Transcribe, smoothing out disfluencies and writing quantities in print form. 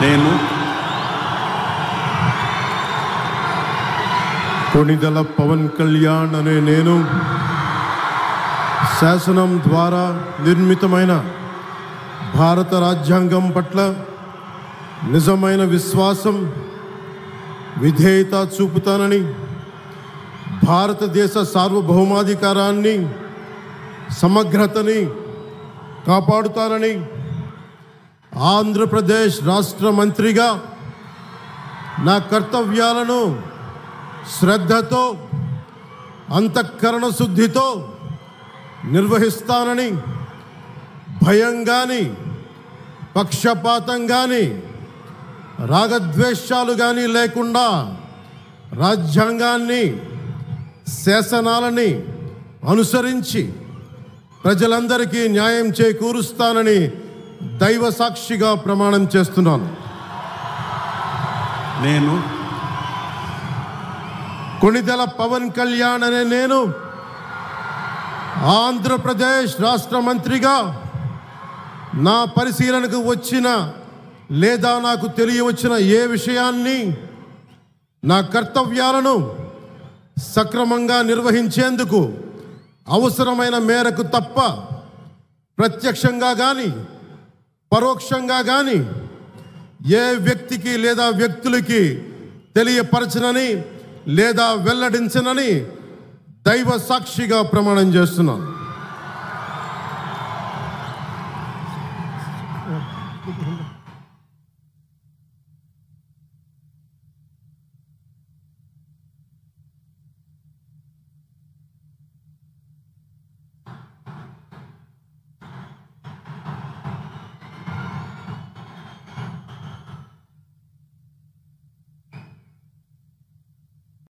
నేను కొణిదెల పవన్ కళ్యాణ్ అనే నేను శాసనం ద్వారా నిర్మితమైన భారత రాజ్యాంగం పట్ల నిజమైన విశ్వాసం విధేయత చూపుతానని, భారతదేశ సార్వభౌమాధికారాన్ని సమగ్రతని కాపాడుతానని, ఆంధ్రప్రదేశ్ రాష్ట్ర మంత్రిగా నా కర్తవ్యాలను శ్రద్ధతో అంతఃకరణ శుద్ధితో నిర్వహిస్తానని, భయం కానీ పక్షపాతం కానీ రాగద్వేషాలు కానీ లేకుండా రాజ్యాంగాన్ని శాసనాలని అనుసరించి ప్రజలందరికీ న్యాయం చేకూరుస్తానని దైవ సాక్షిగా ప్రమాణం చేస్తున్నాను. నేను కొణిదెల పవన్ కళ్యాణ్ అనే నేను ఆంధ్రప్రదేశ్ రాష్ట్ర మంత్రిగా నా పరిశీలనకు వచ్చిన లేదా నాకు తెలియవచ్చిన ఏ విషయాన్ని నా కర్తవ్యాలను సక్రమంగా నిర్వహించేందుకు అవసరమైన మేరకు తప్ప ప్రత్యక్షంగా కానీ పరోక్షంగా కానీ ఏ వ్యక్తికి లేదా వ్యక్తులకి తెలియపరచనని లేదా వెల్లడించనని దైవ సాక్షిగా ప్రమాణం చేస్తున్నాను.